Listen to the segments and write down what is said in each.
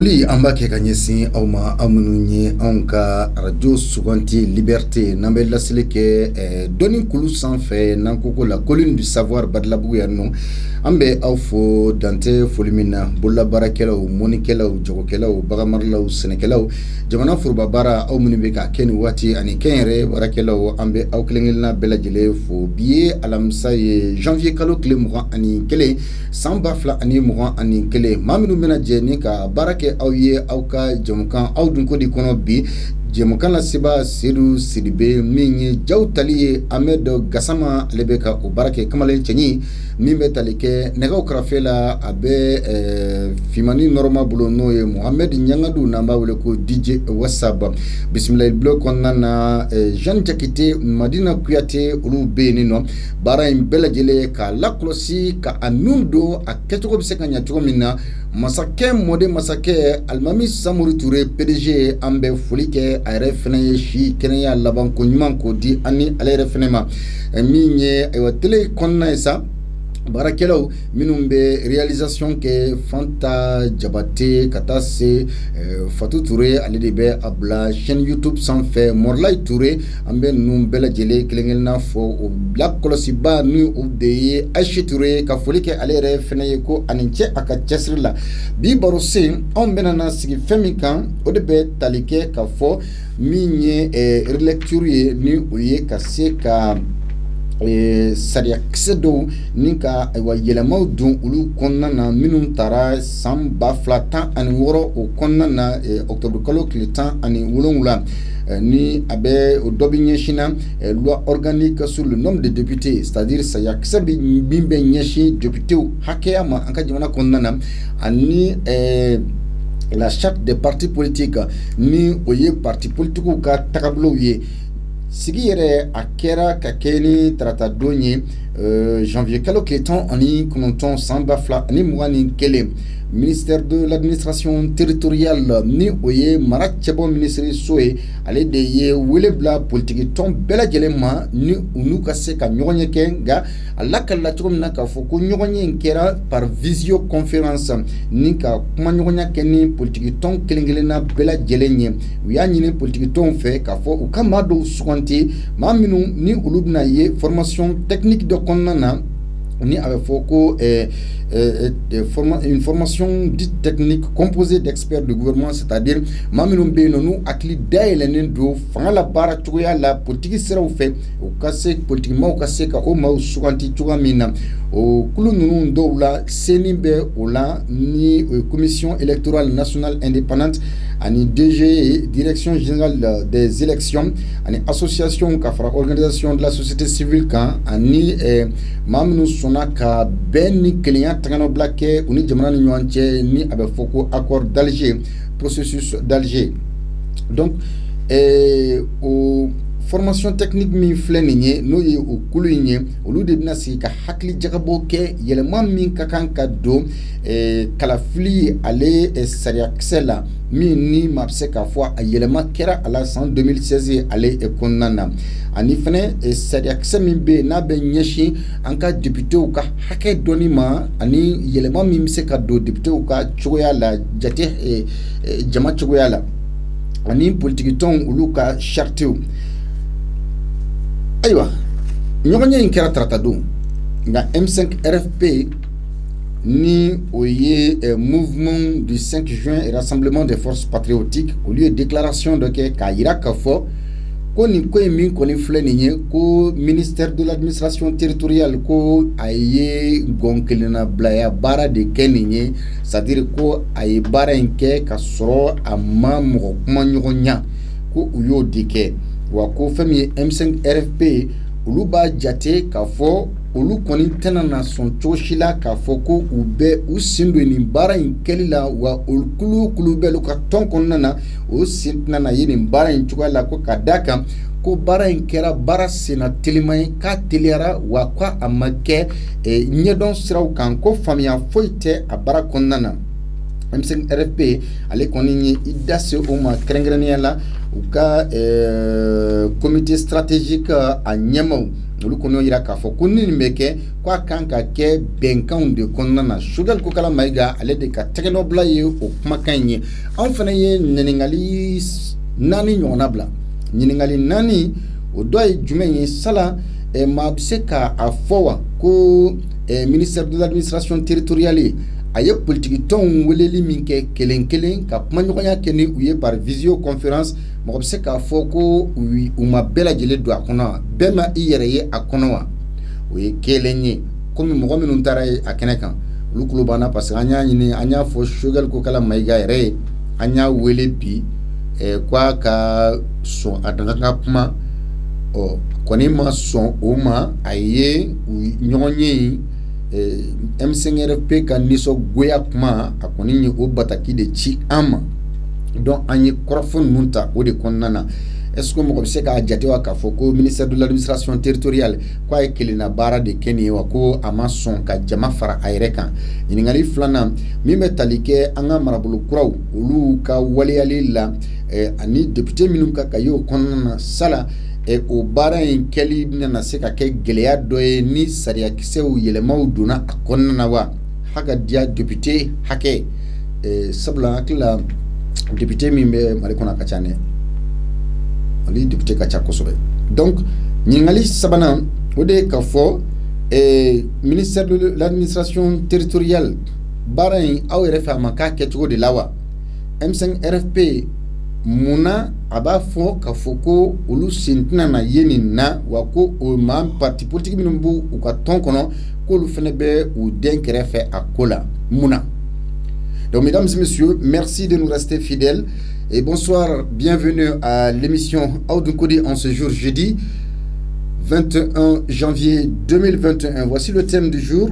Li amba ke kanyesi awma amununye anka radio suganti liberté nambe lasile ke doni kulu sanfɛ nankoko la colline du savoir badlabugu yanno ambe awfo dante folimina bolla barakelaw monikelaw jogokelaw bagamarlaw senekelaw jamana furba bara aw munun be ka keni wati ani kenre barakelaw ambe aw kelengilna belajele fo biye alamsa ye janvier kalo kile mugan ani kele samba fla ani mugan ani kele maminu mena jeni ka barake aw ye aw ka jamukan aw dun ko di kono bi jamukan la siba Seydou Sidibe min ye jaw tali ye Ahmed Gassama ale be ka o barake kamalen cɛɲi min be tali kɛ nɛgɛw karafe la a bɛ fimani norma bolo n'o ye Mohamed Ɲangadu n'an b'a wele ko DJ Wasab bisimilayi bulon kɔnɔna na Jean Jakite Madina Kuyate olu be yen nɔ baara in bɛɛ lajɛlen k'a lakɔlɔsi ka a nun don a kɛcogo bɛ se ka ɲɛ cogo min na masakɛ mɔden masakɛ Alimami Samori Ture PDG an bɛ foli kɛ a yɛrɛ fɛnɛ ye si kɛnɛya laban ko ɲuman k'o di ani ale yɛrɛ fɛnɛ ma min ye ayiwa télé kɔnɔna ye sa baarakɛlaw minnu bɛ réalisation kɛ Fanta Jabate ka taa se Fatou Touré ale de bɛ a bila chaîne YouTube sanfɛ Morlayi Touré an bɛ ninnu bɛɛ lajɛlen kelen-kelenna fɔ o lakɔlɔsiba ni o de ye Aiche Touré ka foli kɛ ale yɛrɛ fɛnɛ ye ko ani cɛ a ka cɛsiri la bi baro sen anw bɛna sigi fɛn min kan o de bɛ tali kɛ ka fɔ min ye relecture ye ni o ye ka se ka sariya kisɛ dɔw ni ka yɛlɛmaw don olu kɔnɔna na minnu taara san 2016 o kɔnɔna na octobre kalo tile 17 ni a bɛ o dɔ bɛ ɲɛsinna loi organique sur le nombre de députés c'est-à-dire sariya kisɛ min bɛ ɲɛsin députéw hakɛya ma an ka jamana kɔnɔna na ani la charte des partis politiques ni o ye parti politiques ka tagabolow ye sigi yɛrɛ a kɛra ka kɛ ni tarata don ye janvier kalo tile 19 san 2021 ministère de l'administration territoriale ni o ye mara cɛbɔ ministre so ye ale de ye wele bila politiki tɔn bɛɛ lajɛlen ma ni u n'u ka se ka ɲɔgɔn ye kɛ nka a lakalila cogo min na k'a fɔ ko ɲɔgɔn ye in kɛra par visio conférence ni ka kuma ɲɔgɔnya kɛ ni politiki tɔn kelen-kelenna bɛɛ lajɛlen ye u y'a ɲini politiki tɔnw fɛ k'a fɔ u ka maa dɔw suganti maa minnu ni olu bɛna ye formation technique dɔ kɔnɔna na ni a bɛ fɔ ko une formation dite technique composée d'experts du gouvernement c'est-à-dire maa minnu bɛ yen nɔ n'u hakili dayɛlɛnnen don fanga la baara cogoya la politiki siraw fɛ u ka se politiki maaw ka se ka o maaw suganti cogoya min na o kulu ninnu dɔw la seni bɛ o la ni commission électorale nationale indépendante ani DG direction générale des élections ani association ka fara organisation de la société civile kan ani maa minnu sɔnna ka bɛn ni kelenya taganabila kɛ u ni jamana ni ɲɔgɔn cɛ ni a bɛ fɔ ko accord d'Alger processus d'Alger donc o formation technique min filɛ nin ye n'o ye o kulu in ye olu de bɛna sigi ka hakili jagabɔ kɛ yɛlɛma min ka kan ka don kalafili ale sariya kisɛ la min ni maa bɛ se k'a fɔ a yɛlɛma kɛra a la san 2016 ale kɔnɔna na ani fɛnɛ sariya kisɛ min bɛ yen n'a bɛ ɲɛsin an ka députéw ka hakɛ dɔnni ma ani yɛlɛma min bɛ se ka don députéw ka cogoya la jate jama cogoya la ani politiki tɔnw olu ka chartew ayiwa ɲɔgɔn ye in kɛra tarata don nka M5 RFP ni o ye mouvement du 5 juin et rassemblement des forces patriotiques olu ye déclaration dɔ kɛ k'a yira k'a fɔ ko nin ko in min kɔni filɛ nin ye ko ministère de l'administration territoriale ko a ye gɔnkelenna bilaya baara de kɛ nin ye c'est-à-dire ko a ye baara in kɛ ka sɔrɔ a ma mɔgɔ kuma ɲɔgɔn ɲa ko u y'o de kɛ wa ko fɛn min ye M5 RFP olu b'a jate k'a fɔ olu kɔni tɛna na sɔn cogo si la k'a fɔ ko u bɛ u sen don nin baara in kɛli la wa olu kulu bɛ olu ka tɔn kɔnɔna na o sen tɛna na ye nin baara in cogoya la ko ka d'a kan ko baara in kɛra baara senna telima ye k'a teliyara wa ko a ma kɛ ɲɛdɔn siraw kan ko faamuya foyi tɛ a baara kɔnɔna na M5 RFP ale kɔni ye i da se o ma kɛrɛnkɛrɛnnenya la u ka comité stratégique a ɲɛmaw olu kono yira k'a fɔ ko ni nin bɛ kɛ ko a kan ka kɛ bɛnkanw de kɔnɔna na. Choguel Kokala Mayiga ale de ka tɛgɛnɔbila ye o kumakan in ye. Anw fana ye ɲininkali 4 ɲɔgɔnna bila. Ɲininkali 4 o dɔ ye jumɛn ye sala maa bɛ se k'a fɔ wa ko ministère de l'administration territoriale a ye politique tɔnw weleli min kɛ kelen kelen ka kumaɲɔgɔnya kɛ ni u ye par visioconférence. Mɔgɔ bɛ se k'a fɔ ko u ma bɛɛ lajɛlen don a kɔnɔ wa, bɛɛ ma i yɛrɛ ye a kɔnɔ wa. O ye kelen ye komi mɔgɔ minnu taara a kɛnɛ kan olu tulo banna parce que an y'a ɲini an y'a fɔ Choguel Kokala Mayiga yɛrɛ ye an y'a wele bi ko a ka sɔn a daga ka kuma kɔni ma sɔn o ma a ye ɲɔgɔn ye M5RFP ka nisɔngoya kuma a kɔni ye o bataki de ci an ma. Donc an ye kɔrɔfɔ ninnu ta o de kɔnɔna na. Est-ce que mɔgɔ bɛ se k'a jate wa k'a fɔ ko ministère de l'administration territoriale ko a ye kelenna baara de kɛ nin ye wa ko a ma sɔn ka jama fara a yɛrɛ kan. Ɲininkali 2nan min bɛ tali kɛ an ka marabolo kuraw olu ka waleyali la ani député minnu ka ye o kɔnɔna na sala o baara in kɛli bɛna se ka kɛ gɛlɛya dɔ ye ni sariyakisɛw yɛlɛmaw donna a kɔnɔna na wa. Hakadia député hakɛ sabula hakili la député min bɛ Mali kɔnɔ a ka ca dɛ. Ali député ka ca kosɛbɛ. Donc ɲininkali 3nan o de ye k'a fɔ ministère de l'administration territoriale baara in aw yɛrɛ fɛ a ma k'a kɛcogo de la wa. M5RFP munna a b'a fɔ k'a fɔ ko olu sen tɛna na ye nin na wa ko o maa parti politique minnu b'u u ka tɔn kɔnɔ k'olu fana bɛ u den kɛrɛfɛ a ko la munna. Donc mesdames et messieurs, merci de nous rester fidèles et bonsoir, bienvenue à l'émission Aoudoun en ce jour jeudi 21 janvier 2021. Voici le thème du jour.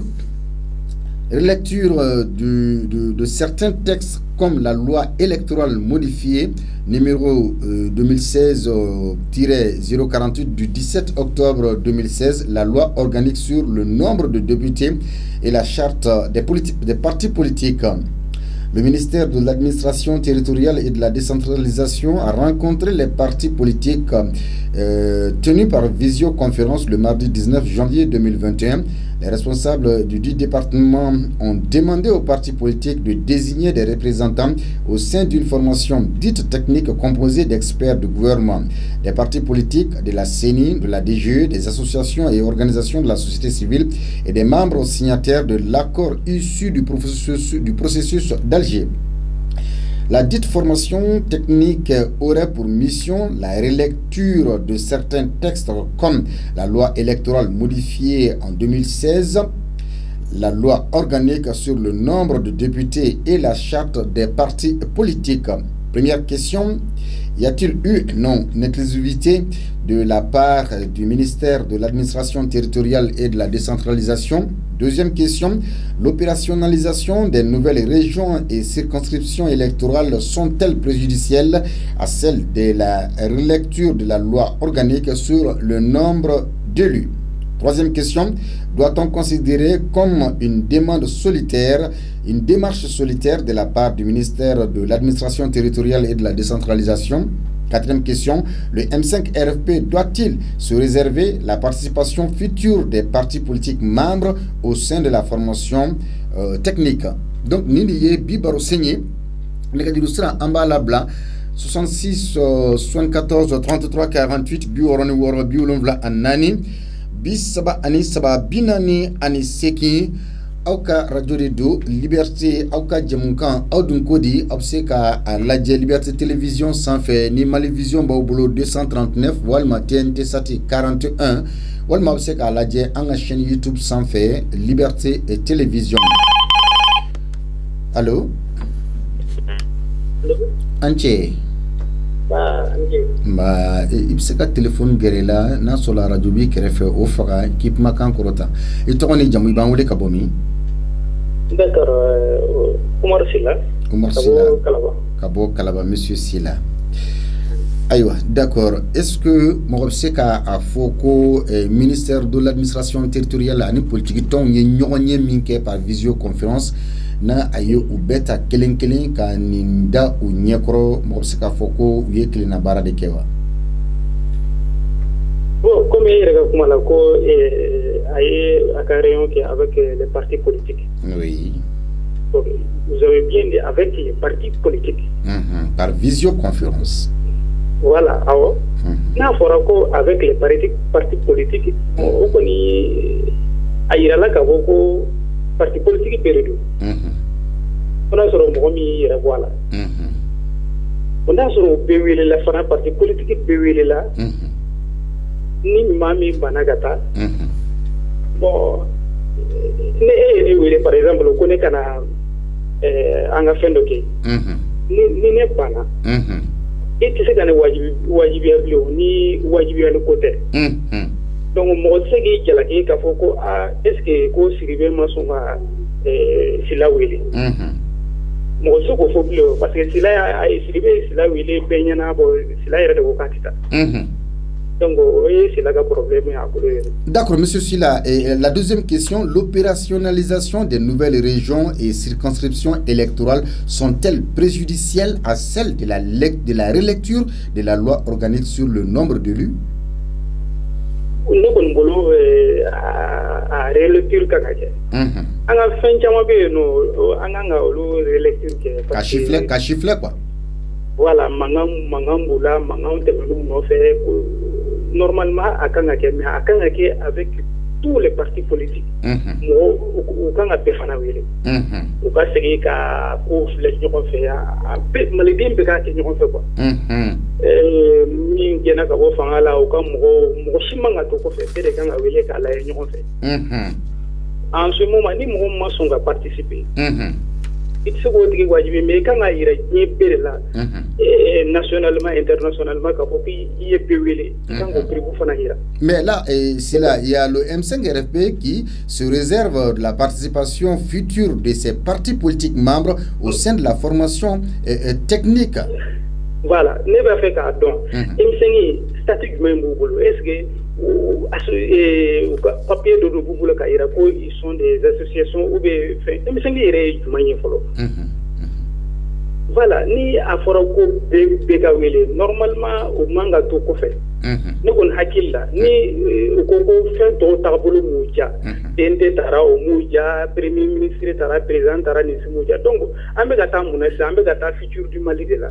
Relecture de certains textes comme la loi électorale modifiée numéro 2016-048 du 17 octobre 2016, la loi organique sur le nombre de députés et la charte des partis politiques. Le ministère de l'administration territoriale et de la décentralisation a rencontré les partis politiques tenus par visioconférence le mardi 19 janvier 2021. Les responsables du département ont demandé aux partis politiques de désigner des représentants au sein d'une formation dite technique composée d'experts du gouvernement, des partis politiques, de la CENI, de la DGE, des associations et organisations de la société civile et des membres signataires de l'accord issu du processus d'Alger. La dite formation technique aurait pour mission la relecture de certains textes comme la loi électorale modifiée en 2016, la loi organique sur le nombre de députés et la charte des partis politiques. Première question, y a-t-il eu non-exclusivité de la part du ministère de l'administration territoriale et de la décentralisation? Deuxième question, l'opérationnalisation des nouvelles régions et circonscriptions électorales sont-elles préjudicielles à celle de la relecture de la loi organique sur le nombre d'élus? Troisième question, doit-on considérer comme une demande solitaire, une démarche solitaire de la part du ministère de l'administration territoriale et de la décentralisation? Quatrième question, le M5RFP doit-il se réserver la participation future des partis politiques membres au sein de la formation technique? Donc, Niniye Bibaro Signé, Nekadilustra Ambala Bla, 66 74 33 48 Bioroni Woro Biolonvla Anani, Bisaba Ani Saba Binani Ani Seki. Auka radio de do liberté auka jamunkan Aoudoun Kodi obseka à la liberté télévision sans fait ni Malivision Baobolo 239 walma TNT Sati 41 walma obseka à la anga chaîne YouTube sans fait liberté et télévision. Allô? Anche ma ibseka téléphone gerela na sola radio bi kerefe o faga kip makan korota e tokoni jamu ban wole kabomi. D'accord, Oumar Silla. Oumar Silla. Kabo Kalaba, Monsieur Silla. Aïwa, d'accord. Est-ce que Morobseka a Foko, ministère de l'administration territoriale, a une politique ton yé minke par visioconférence, na aye ou beta kelen ka ninda ou nyekro Morobseka Foko ou ye kelina bara de kewa? Bon, comme comme il y a un réunion qui est avec les partis politiques. Oui. Donc, vous avez bien dit avec les partis politiques. Par visioconférence. Voilà. Alors, avec les partis politiques, on connaît aïrala ka boko parti politique période. On a sur momi voilà. On a sur bewele la fana parti politique bewele la. Ni mami banagata. Bon ne par exemple on connaît kana anga fendoke. Ni ne bana. Et tu sais kana wajibi ablo ni wajibi à le côté. Donc moi c'est que j'ai la qui foko est-ce que ko siribe masonga sila wele moi ce ko faut parce que sila siribe sila wele benyana bo sila ira de ko katita donc c'est là le problème à couler. D'accord monsieur Sila, et la deuxième question, l'opérationnalisation des nouvelles régions et circonscriptions électorales sont-elles préjudicielles à celle de la relecture de la loi organique sur le nombre d'élus? Ne kon bolo a relecture kakaje anga fen chama be no anga ngalo relecture ke ka chiffler quoi. Voilà mangam bula mangam temelu no fait normalement akanga ke avec tous les partis politiques mo ukanga pe fana wele uka segi ka ko fle ñoko fe a pe malidi be ka ke ñoko fe quoi mi gena ka bo fanga la uka mo shimanga to ko fe de kanga wele ka la ñoko fe en ce moment ni mo ma songa participer it's go tigi wajibi me kanga ira ni bere la nationalement internationalement ka popi yep wele kango pribu fana ira. Mais là c'est là il y a le M5RFP qui se réserve de la participation future de ces partis politiques membres au sein de la formation technique. Voilà, ne va faire ka don M5 statut même boulo est-ce que papier de Boubou Kairako, ils sont des associations ou des voilà, ni à Forako Begawele, normalement au manga to kofe. Nous on hakilla, ni au Koko fait au tableau Mouja, Dente Tara au Mouja, Premier ministre Tara, président Tara Nismouja. Donc, Ambegata Mounessa, Ambegata futur du Mali de là.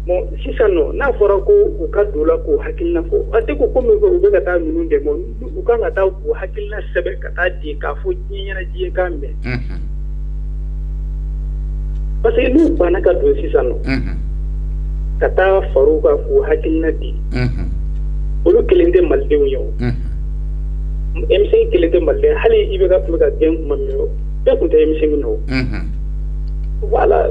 Bon, si ça non, na forako ou kadola ko hakilna ko ate ko comme ko be kata nunu de mon u kan ata ko hakilna sebe kata di ka fo nyina di ka me parce que nous bana ka do si ça non kata faruka ko hakilna di olu kelende malde yo MC kelende malde hali ibe ka fuga gen mamyo be ko te MC no voilà.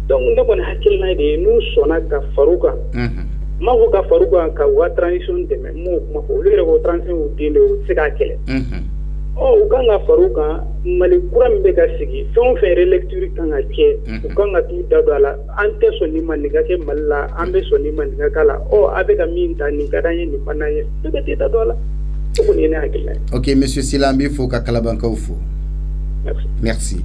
Donc nous avons hakilna de nous sona ka faruka ma ko ka faruka ka wa transition de même mo ko le ko transition de le sega kele o kanga faruka mali kuram be ka sigi fon fe relecture kanga ke o kanga tu dadala ante soni maniga ke malla ambe soni maniga kala o abe ka min tani kadanye ni panaye to be dadala ko ni ne hakilna. OK monsieur Silambi faut ka kalabanka ufo. Merci.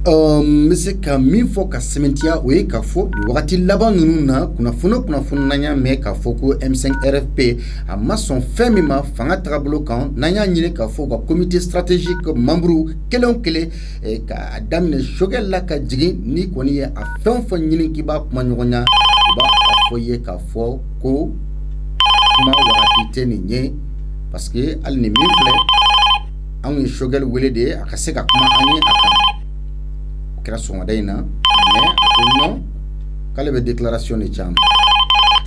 Monsieur Kami faut ka sementia oui ka fo di wakati laban nununa kuna funo nanya me ka fo ko M5RFP a mason femima fanga trablo kan nanya nyine ka fo ko comité stratégique membre kelon kele ka damne shogel la ka jigi ni koni a fen fo nyine ki ba kuma nyonya ba fo ye ka fo ko kuma wakati teni nye parce que al ni mifle an shogel welede akase ka kuma ani aka kera songa dayna mais non kala be déclaration ni cham.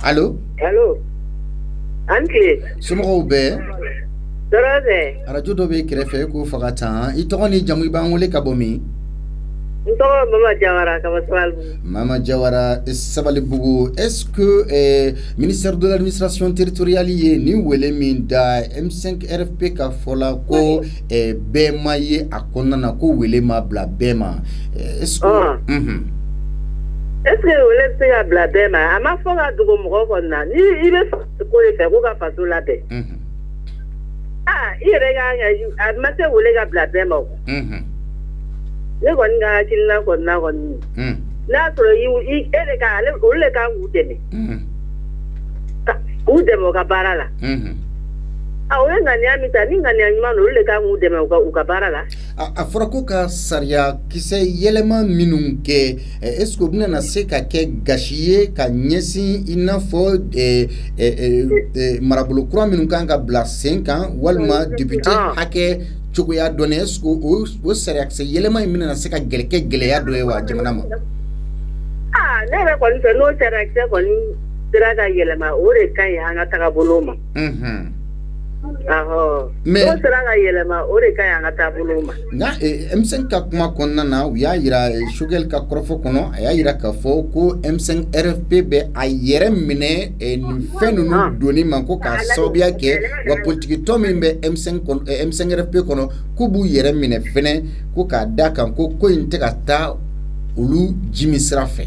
Allô Anki sumo be Dorade radio do be krefe ko fagata itoni jamu bangole kabomi Mama Jawara Sabali Bougou, est-ce que ministère de l'administration territoriale y ni wele minda M5RFP ka fola ko bema ye akonna ko wele ma bla bema est-ce que est-ce que wele se ya bla bema ama fola dugo mo ko na ni ibe ko le fe ko ka faso la de ire ga admate wele ga bla bema le kon ga kinna kon na kon na so yi ele ka le ka udeme udemo ka barala awe ngani amita ni ngani anyumano le ka ngudeme uka barala a fɔra ko ka sariya kisɛ yɛlɛma minnu kɛ est-ce que o bɛna na se ka kɛ gasi ye ka ɲɛsin i n'a fɔ marabolo kura minnu kan ka bila sen kan walima député hakɛ cogoya dɔ est-ce que o sariya kisɛ yɛlɛma in bɛna na se ka kɛ gɛlɛya dɔ ye wa jamana ma? ne yɛrɛ kɔni fɛ n'o sariya kisɛ kɔni sera ka yɛlɛma o de ka ɲi an ka tagabolo ma. Mais o sera ka yɛlɛma o de ka ɲi an ka taabolo ma. Nka M5 ka kuma kɔnɔna na u y'a yira Choguel ka kɔrɔfɔ kɔnɔ a y'a yira k'a fɔ ko M5 RFP bɛ a yɛrɛ minɛ nin fɛn ninnu donni ma ko k'a sababuya kɛ wa politikitɔ min bɛ M5 RFP kɔnɔ k'u b'u yɛrɛ minɛ fɛnɛ ko k'a da kan ko in tɛ ka taa olu jimi sira fɛ.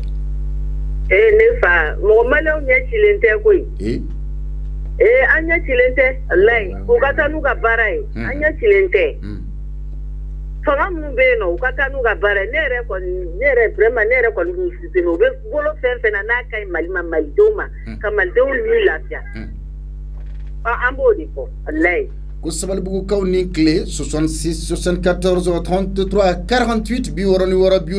Ne fa mɔgɔ maliyɛnw ɲɛcilen tɛ koyi. An ɲɛcilen tɛ alayi u ka taa n'u ka baara ye an ɲɛcilen tɛ fanga minnu bɛ yen nɔ u ka taa n'u ka baara ye ne yɛrɛ kɔni b'u soutenu u bɛ bolo fɛn fɛn na n'a ka ɲi Mali ma malidenw ma ka malidenw ni lafiya an b'o de fɔ alayi. Ko Sabalibugukaw ni tile 66 74 33 48 66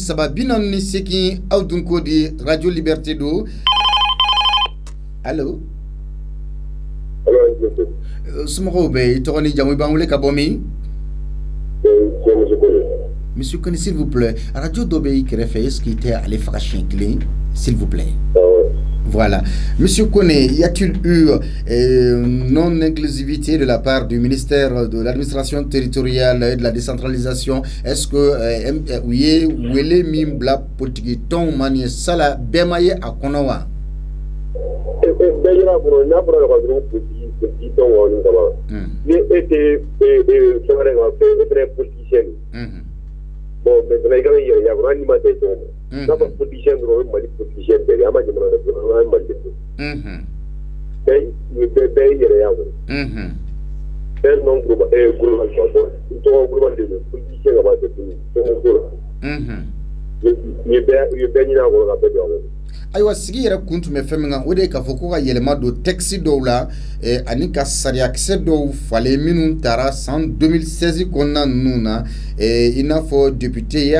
74 43 aw dun ko di Radio Liberté do. Allô? Somɔgɔw bɛ i tɔgɔ ni jamu i b'an wele ka bɔ min? Monsieur Kone, s'il vous plaît, radio dɔ bɛ i kɛrɛfɛ est-ce que i tɛ ale faga siɲɛ kelen s'il vous plaît? Voilà. Monsieur Kone, y a-t-il eu non-inclusivité de la part du ministère de l'administration territoriale et de la décentralisation? Est-ce que ou ye wele min bila politique tɔnw ma nin sala bɛɛ ma ye a kɔnɔ wa? D'ailleurs, pour n'a pas le petit ton ou un gamin. Il était très politicien. Bon, maintenant, il y a un animateur. N'a pas politicien, il politicien, il y a un politicien. Il y a un nombre de global de politiciens à base de ayiwa sigi yɛrɛ kun tun bɛ fɛn min kan o de ye k'a fɔ ko ka yɛlɛma don texte dɔw la ani ka sariyakisɛ dɔw falen minnu taara san 2016 kɔnɔna ninnu na i n'a fɔ député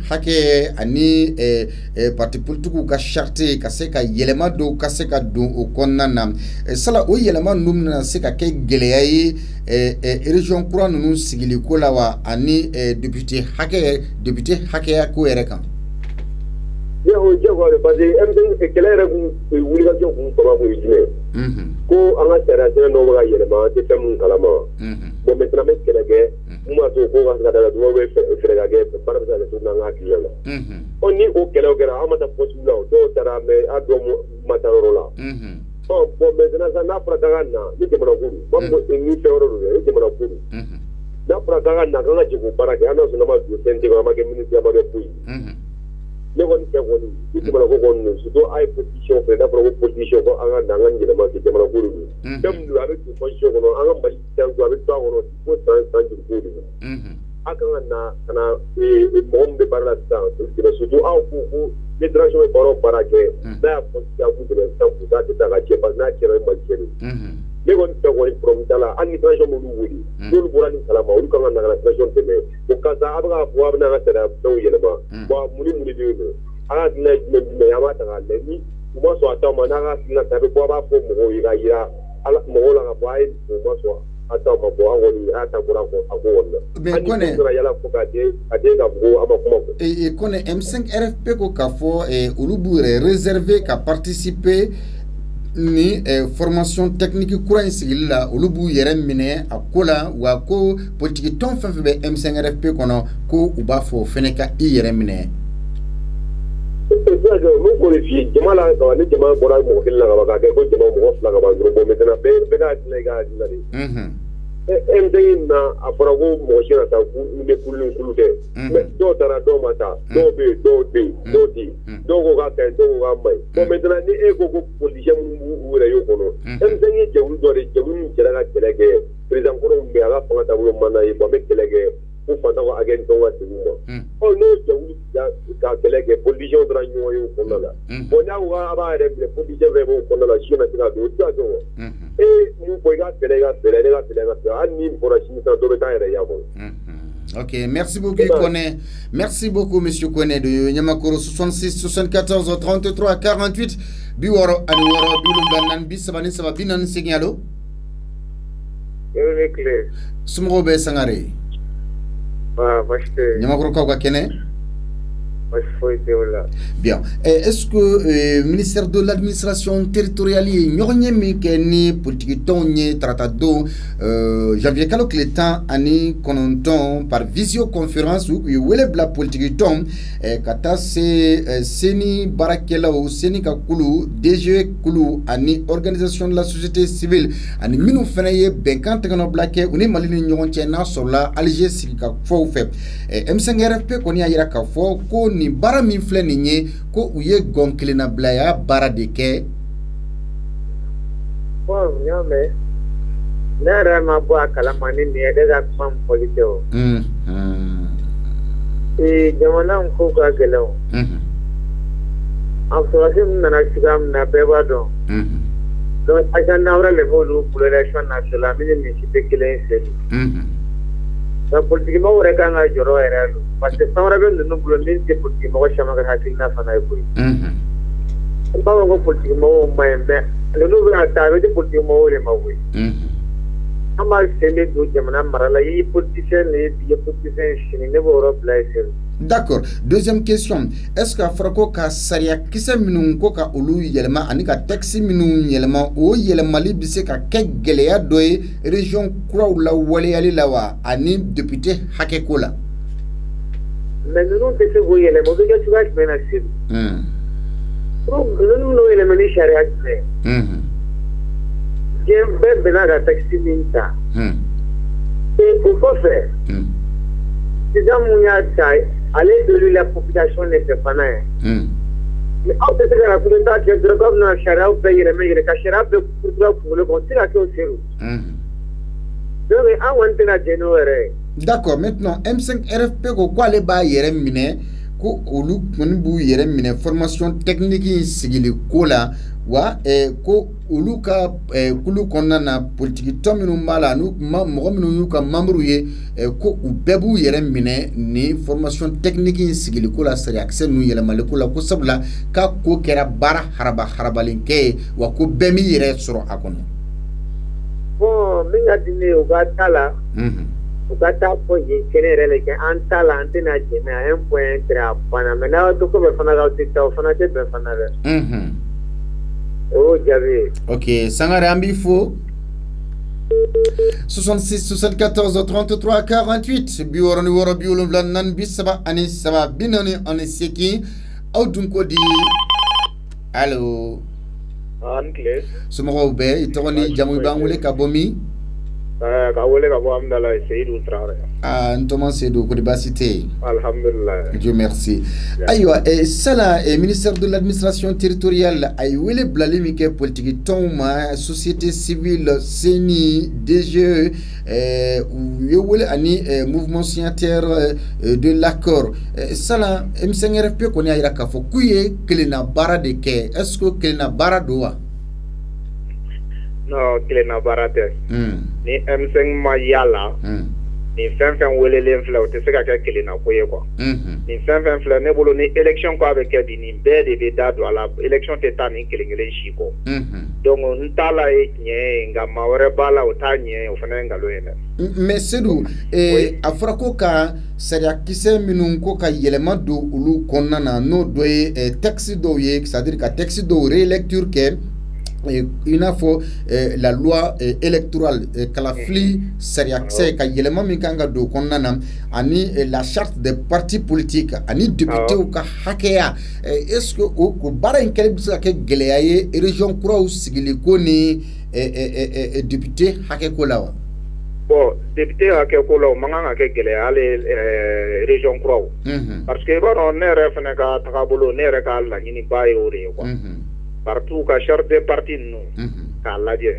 hakɛ ani parti politiques ka charte ka se ka yɛlɛma dɔw ka se ka don o kɔnɔna na sala o yɛlɛma ninnu bɛna se ka kɛ gɛlɛya ye région kura ninnu sigili ko la wa ani député hakɛya ko yɛrɛ kan? Parce que quelle est l'obligation pour vous dire ko an ka sariya sɛbɛn dɔw bɛ ka yɛlɛma an tɛ fɛn min kalama bon maintenant n bɛ kɛlɛ kɛ mun b'a to ko ka se ka da dɔw bɛ fɛɛrɛ ka kɛ baara bɛ se ka kɛ cogo min na an ka hakilila la ni o kɛlɛw kɛra an ma taa poste la o dɔw taara mais a dɔw ma taa yɔrɔ la bon maintenant sa n'a fɔra k'an ka na ni jamana ko don b'a fɔ ni fɛn wɛrɛ don dɛ ni jamana ko don n'a fɔra k'an ka na k'an ka jɛ k'o baara kɛ an n'a sɔrɔ n'a ma don CNT kɔnɔ an ma kɛ ministre an ma kɛ foyi ne kɔni fɛ kɔni ni jamana ko kɔni don surtout a ye politicien fɛ n'a fɔra ko politicien ko an ka na an ka yɛlɛma kɛ jamana ko de don fɛn min don a bɛ don constitution kɔnɔ an ka Mali fɛn a bɛ to a kɔnɔ fo san joli ko de don a kan ka na ka na mɔgɔ min bɛ baara la sisan surtout aw ko ko ni transition bɛ baara o baara kɛ n'a y'a fɔ sisan k'u dɛmɛ sisan k'u t'a kɛ tan ka cɛ parce que n'a kɛra Mali cɛ de ne kɔni fɛ kɔni problème t'a la hali ni transition m'olu wele n'olu bɔra ni kalama olu kan ka na ka na transition dɛmɛ o karisa a bɛ k'a fɔ a bɛ na an ka sariya fɛnw yɛlɛma bon mun ni mun de bɛ yen nɔ an ka hakilina ye jumɛn an b'a ta k'a lajɛ ni u ma sɔn a taw ma n'a ka hakilina ta a bɛ bɔ a b'a fɔ mɔgɔw ye ka yira mɔgɔw la ka fɔ a ye u ma sɔn a taw ma bɔ an kɔni a y'a ta bɔra a ko kɔni na hali ni sɔnna yala fɔ k'a den ka fɔ a ma kuma fɔ. Kone M5 RFP ko k'a fɔ olu b'u yɛrɛ réserver ka participer ni formation technique kura in sigili la olu b'u yɛrɛ minɛ a ko la wa ko politique tɔn fɛn fɛn bɛ M5 RFP kɔnɔ ko u b'a fɔ o fɛnɛ ka i yɛrɛ minɛ. Mun ko de f'i ye jama la ka ni jama bɔra mɔgɔ kelen la ka ban k'a kɛ ko jama mɔgɔ fila ka ban dɔrɔn bon maintenant bɛɛ ka hakilina i ka hakilina de M5 na a fɔra ko mɔgɔ si ka taa kulu ni kulu tɛ mais dɔw taara dɔw ma taa dɔw bɛ yen dɔw tɛ yen dɔw tɛ yen dɔw ko k'a ka ɲi dɔw ko k'a ma ɲi bon maintenant ni e ko ko politicien minnu b'u yɛrɛ y'o kɔnɔ M5 ye jɛkulu dɔ de jɛkulu min jɛra ka kɛlɛ kɛ président kɔrɔ min bɛ yen a ka fanga taabolo man d'a ye bon an bɛ kɛlɛ kɛ ko fanta ko agent to wa timu o no jawu ka kelege position dra nyo yo ko la bo nya wa aba re position ve bo ko la shi na tina do ta do mu ko ga telega ani pour shi ta do ta re ya bo. Ok, merci beaucoup Koné. Merci beaucoup monsieur Koné de Nyamakoro 66 74 33 48 biworo ani woro bilu ganan bi sabani sababi nan signalo. Sumro be sangare. Nyamakoro ka Kene. Bien. Est-ce que le ministère de l'administration territoriale ni politique tonye tratado janvier kalo kletan ani kononton par visioconférence ou wele bla politique ton kata se seni barakela ou seni kakulu DG kulu ani organisation de la société civile ani minu fenaye benkan tekno blake uni malini nyonche na sola Alger sika fo fe M5RFP koni ayira ka fo ko ni bara min filɛ nin ye ko u ye gɔn kelenna bilaya baara de kɛ. Bon n y'a mɛn ne yɛrɛ ma bɔ a kalama ni nin ye ne ka kuma min fɔli tɛ o. Jamana in ko ka gɛlɛn o. A sɔrɔsi min nana cogoya min na bɛɛ b'a dɔn. Donc agenda wɛrɛ de b'olu bolo élection nationale min ni si tɛ kelen ye seli. Nka politikimɔgɔw yɛrɛ kan ka jɔrɔ yɛrɛ don parce que fɛn wɛrɛ bɛ ninnu bolo min tɛ politikimɔgɔ caman ka hakilina fana ye koyi. N b'a fɔ ko politikimɔgɔw ma ɲi mais ninnu bɛna taa a bɛ di politikimɔgɔw de ma koyi. An b'a sen de don jamana mara la i ye politicien de ye bi i ye politicien sini ne b'o yɔrɔ bila yen seli. D'accord. Deuxième question. Est-ce que Afrako ka sariya kisɛ minnu ko ka olu yɛlɛma ani ka texte minnu yɛlɛma o yɛlɛmali bɛ se ka kɛ gɛlɛya dɔ ye région kuraw la waleyali la wa ani député hakɛ ko la? Mais ninnu tɛ se k'o yɛlɛma o bɛ kɛ cogoya jumɛn na seli? Ninnu n'o yɛlɛma ni sariya jumɛn? Diɲɛ bɛɛ bɛnna ka texte min ta. O kɔfɛ sisan mun y'a ta ale élu la population ne fɛ fana ye. Mais aw tɛ se ka na coup d'état kɛ dɔrɔn k'aw bɛna sariyaw bɛɛ yɛlɛma ka sariya bɛɛ kurukuruya kunkolo kɔnɔ o tɛ se ka kɛ o seru. Donc an kɔni tɛna jɛn n'o yɛrɛ ye. D'accord. Maintenant M5RFP ko ale b'a yɛrɛ minɛ ko olu kɔni b'u yɛrɛ minɛ formation technique in sigili ko la wa ko olu ka kulu kɔnɔna na politique tɔn minnu b'a la n'u mɔgɔ minnu y'u ka membre ye ko u bɛɛ b'u yɛrɛ minɛ ni formation technique in sigili ko la sariyakisɛ ninnu yɛlɛmali ko la ko sabula k'a ko kɛra baara harabalen kɛ ye wa ko bɛɛ m'i yɛrɛ sɔrɔ a kɔnɔ. Bon min ka di ne ye o ka taa la. U ka taa fɔ yen kɛnɛ yɛrɛ le kɛ an t'a la an tɛna jɛn a ye un point tigɛ a banna mais n'aw to ko bɛ fana k'aw tɛ taa o fana tɛ bɛn fana dɛ. O jaabi. Ok, Sangare an b'i fo. 66 74 33 48 biwɔrɔ ni wɔɔrɔ 74 43 48 aw dun ko di. Allo. An tile. Somɔgɔw bɛɛ i tɔgɔ ni jamu i b'an wele ka bɔ min? Ka wele ka bɔ Amidala Seydou Traoré. N tɔgɔ Seydou kodi baasi tɛ yen. Alhamdulillah. Dieu merci. Ayiwa sala ministère de l'administration territoriale a ye wele bilali min kɛ politique tɔnw ma société civile CENI DGE u ye wele ani mouvement signataire de l'accord sala M5RFP kɔni y'a jira k'a fɔ k'u ye kelenna baara de kɛ est-ce que kelenna baara don wa? Non, kelenna baara tɛ. Ni M5 ma yala ni fɛn fɛn welelen filɛ o tɛ se ka kɛ kelenna ko ye quoi. Ni fɛn fɛn filɛ ne bolo ni élection ko a bɛ kɛ bi nin bɛɛ de bɛ da don a la élection tɛ taa ni kelen kelen si kɔ. Donc n t'a la ye tiɲɛ ye nka maa wɛrɛ b'a la o t'a ɲɛ ye o fana ye nkalon ye dɛ. Mais Seydou a fɔra ko ka sariyakisɛ minnu ko ka yɛlɛma don olu kɔnɔna na n'o dɔ ye texte dɔw ye c'est-à-dire ka texte dɔw relecture kɛ. Il n'a fɔ la loi électorale kalafili sariyakisɛ ka yɛlɛma min kan ka don kɔnɔna na ani la charte des partis politiques ani députés ka hakɛya est-ce que o baara in kɛlen bɛ se ka kɛ gɛlɛya ye région kuraw sigili ko ni député hakɛ ko la wa? Bon député hakɛ ko la o man kan ka kɛ gɛlɛya hali région kuraw parce que i b'a dɔn ne yɛrɛ fana ka tagabolo ne yɛrɛ ka laɲini ba ye o de ye quoi. Partout ka charte des partis ninnu k'a lajɛ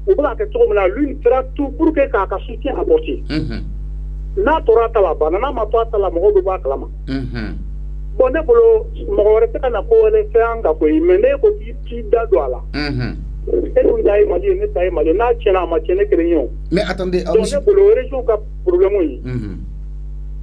ou pas que tout le monde lui fera tout pour que k'a soutien apporté n'a tora ta la banana ma toi ta la mo do ba klama bon ne bolo mo wore te kana ko le fe anga ko imene ko ti da do ala et nous dai mali ne tai mali na chena ma chene krenyo mais attendez donc ne bolo région ka problème yi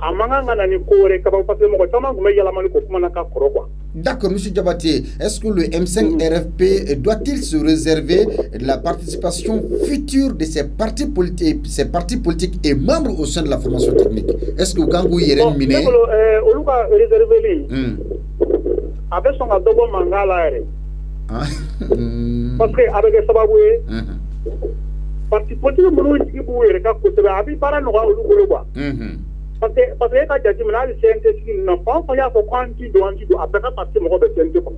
amanga ngana ni ko re ka ba parce que mo ko tama ko me yala mali ko kuma na ka koro quoi. D'accord, M. Diabaté, est-ce que le M5 RFP doit-il se réserver de la participation future de ces partis politiques et membres au sein de la formation technique? Est-ce que Gangou Yeren Miné Oluka réservé avec son adobo mangala parce que avec Sababoué parti politique monu iboué ka ko sebe abi para no olu quoi. Parce que quand tu as dit que c'est n'a pas il y a quand tu dois après partir mon de CNT quoi.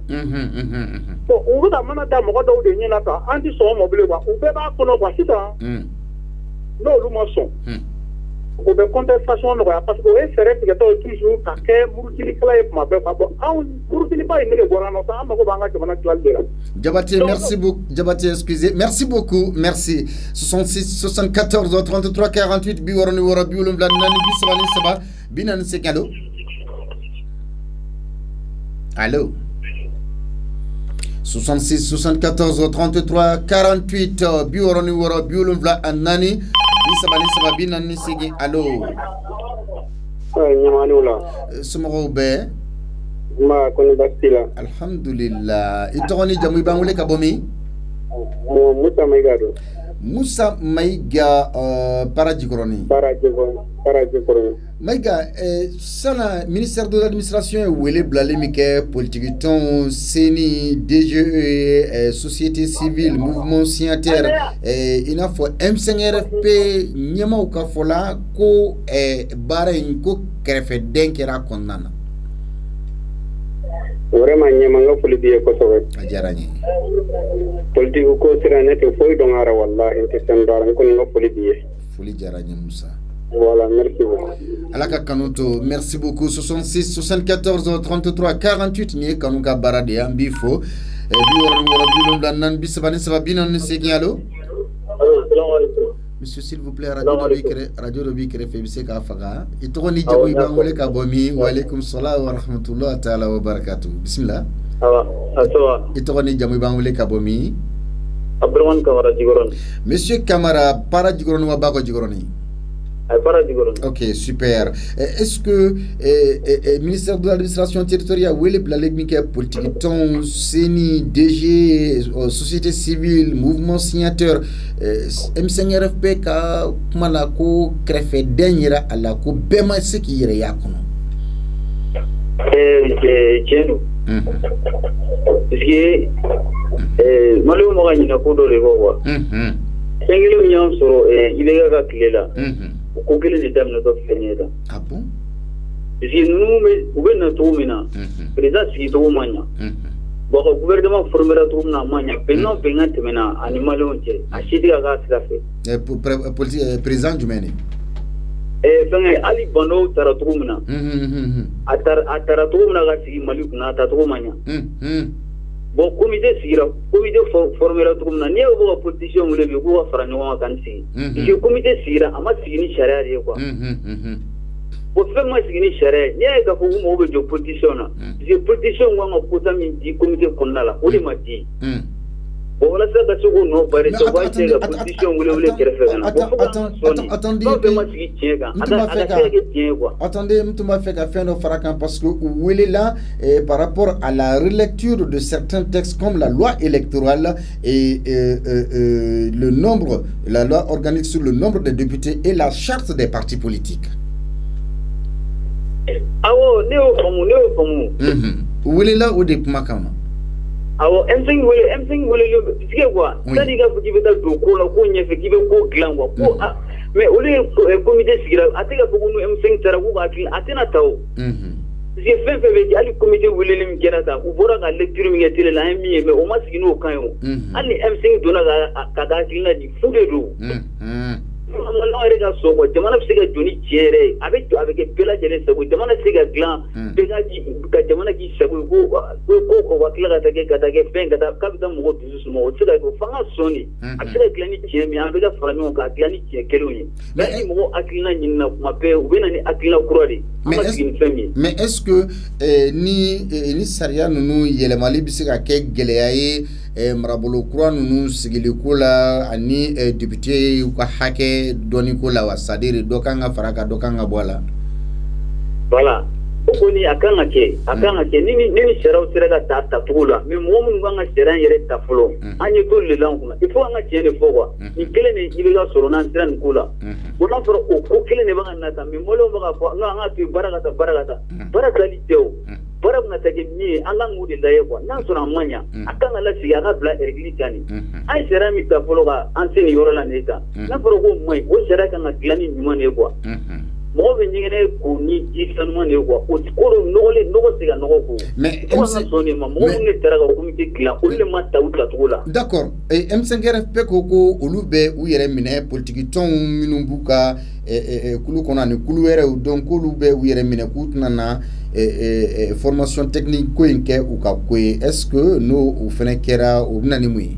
Bon on va demander à mon de dernier là ça anti son mobile quoi on peut pas qu'on voit ça. Non le mensonge. On peut contestation no parce que c'est vrai que toujours ka ke murutili kala e ma be ba on murutili pas une gora no ça ma ko banga ke mana klal dira. Diabaté merci beaucoup Diabaté excusez merci beaucoup merci 66 74 33 48 bi woro ni woro bi wolum la nani bi sabani saba bi nan se kado allô 66 74 33 48 bi woro ni woro bi wolum la nani Sabali bin nan sigi allo nyamanoula sumo be ma ko bastila alhamdulillah itoni jamu bangule kabomi Moussa Maïga Parajikoroni Maïga sana ministère de l'administration wele blale mike politique ton seni DGE société civile mouvement signataire ina fo M5RFP nyama uka fola ko bara ko krefe denkera konnana vraiment nyamanga fuli biye ko sowe ajarani politique ko siranete foy do ngara wallahi inte sendar ko no fuli biye fuli jarani Moussa. Voilà, merci beaucoup. Alaka Kanoto, merci beaucoup. 66 74 33 48 ni Kanuka Barade Ambifo. Monsieur, s'il vous plaît, Radio de Bikere Febise Kafaga. Et toi, ni Djamoui Bangole Kabomi, wa alaikum salam wa rahmatullah ta'ala wa barakatuh. Bismillah. Et toi, ni Djamoui Bangole Kabomi. Abdraman Kamara Jigoron. Monsieur Kamara, para Jigoron ou Bako Jigoroni? Ok, super. Est-ce que le ministère de l'administration territoriale, où est le politique, ton CENI, DG, société civile, mouvement signateur, M5RFP, Malako, Krefe, Denira, Alako, Bema, ce qui est Yakono? Tchénou. Parce que, Malou Morani n'a pas de revoir. 5 millions sur il est à clé là. Aucun des dames ne doit finir. Ah bon? Si nous, nous venons tout maintenant, président si tout mania. Bon, le gouvernement formera tout na mania. Pendant peinant maintenant, animal entier. Acheter à gaz la fait. Président du Mani. Ali Bano Taratumna. Ataratumna Gassi Malukna Tatumania. Bon, comité formera tout le monde. N'y a pas de position où les gens feront un cancer. Le comité sira, à ma signé charrière quoi. Pour faire ma signé charrière, n'y a pas de position là. Si position où on a posé un comité qu'on a là, on m'a dit. Bon, là ça c'est qu'on a pas de position où les attendez, tu m'as fait faire nos fracas parce que où il est là par rapport à la relecture de certains textes comme la loi électorale et le nombre, la loi organique sur le nombre de députés et la charte des partis politiques. Ah ouais, néo-commun. Où il est là ou des Pumakama? Alors, M5 c'est quoi? Ça dit qu'il veut être beaucoup, il veut être gland, mais au lieu de comité civil, à tel que nous M5 Tarabou à Athénatao. J'ai fait le comité William Kenata, ou voir la lecture de la MI, mais au moins c'est nous quand même. Allez, M5 donne à Kadakina du fou de l'eau. jamana yɛrɛ ka so kɔ jamana bɛ se ka jɔ ni tiɲɛ yɛrɛ ye a bɛ kɛ bɛɛ lajɛlen sago jamana tɛ se ka dilan bɛɛ ka jamana k'i sago ko ka tila ka taa kɛ fɛn ka taa k'a bɛ taa mɔgɔ dusu suma o tɛ se ka kɛ fanga sɔn de a bɛ se ka dilan ni tiɲɛ min an bɛ ka fara ɲɔgɔn kan a dilan ni tiɲɛ kelenw ye ni mɔgɔ hakilina ɲinina kuma bɛɛ u bɛ na ni hakilina kura de an ka sigi ni fɛn min ye. Mais est-ce que ni sariya ninnu yɛlɛmali bɛ se ka kɛ gɛlɛya ye marabolo kura ninnu sigili ko la ani député u ka hakɛ dɔɔni ko la wa c'est-à-dire dɔ kan ka fara kan dɔ kan ka bɔ a la. Voilà. O kɔni a kan ka kɛ ni sariyaw sera ka ta cogo la mais mɔgɔ minnu kan ka sariya yɛrɛ ta fɔlɔ an ye to le la kunna il faut an ka tiɲɛ de fɔ quoi nin kelen de i bɛ ka sɔrɔ n'an sera nin ko la o n'a sɔrɔ o ko kelen de bɛ ka na ta mais mɔlɛw bɛ ka fɔ an ka to yen baara ka taa baara tali tɛ o baara bɛna ta kɛ min ye an kan k'o de lajɛ quoi n'a sɔrɔ a man ɲa a kan ka lasigi a ka bila règle kan de an ye sariya min ta fɔlɔ ka an se nin yɔrɔ la nin kan n'a fɔra ko man ɲi o sariya kan ka dilan ni ɲuman de ye quoi mɔgɔ bɛ ɲɛgɛnɛ ko ni ji sanuman de ye quoi o koro nɔgɔ se ka nɔgɔ ko mais ko an ka sɔn de ma mɔgɔ minnu de taara ka comité dilan olu de ma ta u tacogo la. D'accord M5RFP ko olu bɛ u yɛrɛ minɛ politique tɔnw minnu b'u ka kulu kɔnɔ ani kulu wɛrɛw donc k'olu bɛ u yɛrɛ minɛ k'u tɛna na formation technique ko in kɛ u ka ko ye est-ce que n'o o fana kɛra o bɛna ni mun ye.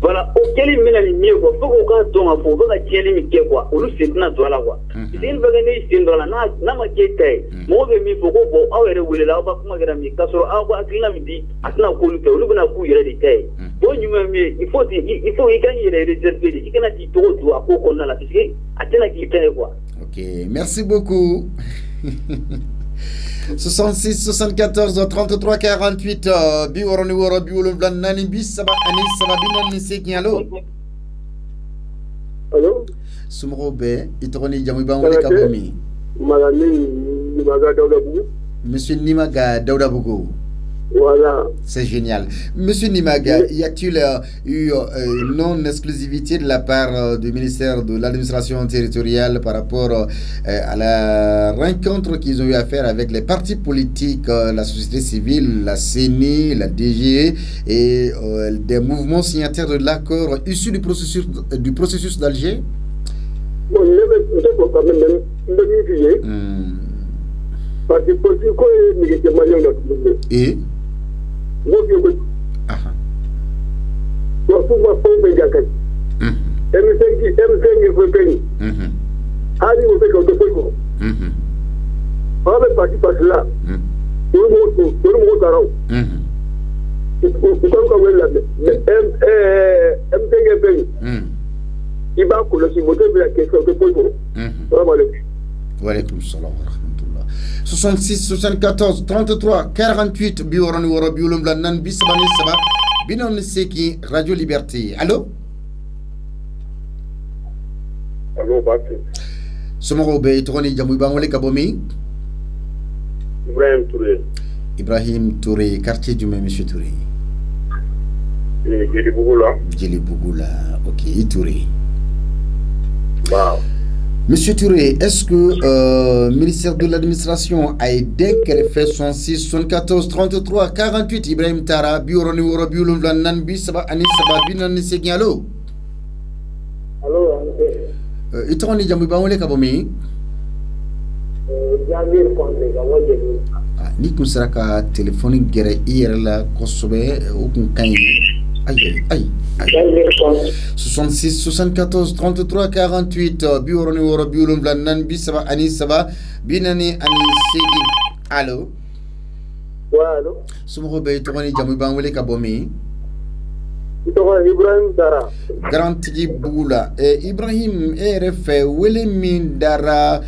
Voilà, o kɛli bɛna ni min ye quoi fo k'o ka dɔn ka fɔ u bɛ ka tiɲɛni min kɛ quoi olu sen tɛna don a la quoi sen bɛ kɛ ne sen don a la n'a ma kɛ ta ye mɔgɔw bɛ min fɔ ko bon aw yɛrɛ welela aw ka kuma kɛra min k'a sɔrɔ aw ka hakilina min di a tɛna k'olu kɛ olu bɛna k'u yɛrɛ de ta ye o ɲuman min ye il faut i ka n'i yɛrɛ réserver de i kana k'i tɔgɔ don a ko kɔnɔna la parce que a tɛna k'i ta ye quoi. Ok, merci beaucoup. 66 74 33 48 bi woro ni woro bi wolonwula nani bi saba ani saba bi naani segin allo allo somɔgɔw bɛɛ i tɔgɔ ni jamu i b'an wele ka bɔ min Nimaga Daoudabougou. Monsieur Nimaga Daoudabougou. Voilà. C'est génial. Monsieur Nimaga, y a-t-il eu une non-exclusivité de la part du ministère de l'administration territoriale par rapport à la rencontre qu'ils ont eu à faire avec les partis politiques, la société civile, la CENI, la DGE et des mouvements signataires de l'accord issu du processus d'Alger? Bon, parti politique et il va colorer la question de Pogo. Walaikum salam wa rahmatullah. 66 74 33 48 bioroni woro biulum la nan bisabani saba binon seki Radio Liberté. Allô? Allô, Bati. Somoro be toni jamu bangole kabomi? Ibrahim Touré. Ibrahim Touré, quartier du même monsieur Touré. Djeli Bougoula. Djeli Bougoula. OK, Touré. Wow. Monsieur Touré, est-ce que le ministère de l'administration a aidé qu'elle fait 106 74 33 48 Ibrahim Tara bioroni woro biulum la nan bi saba ani saba binan segi allo? Allô. Itoni jamu bangole kabomi? Jamir Konde gawajeli. Ni kun sera ka telefoni gɛrɛ i yɛrɛ la kosɛbɛ o kun ka ɲi ayi 66 74 33 48 bi wɔɔrɔ ni wɔɔrɔ bi wolonwula naani bi saba ani saba bi naani ani seegin allo. Allo. somɔgɔw bɛ i tɔgɔ ni jamu i b'an wele ka bɔ min? Ibrahim Dara. Garantigi Bugu la. Ibrahim, e yɛrɛ fɛ wele min dara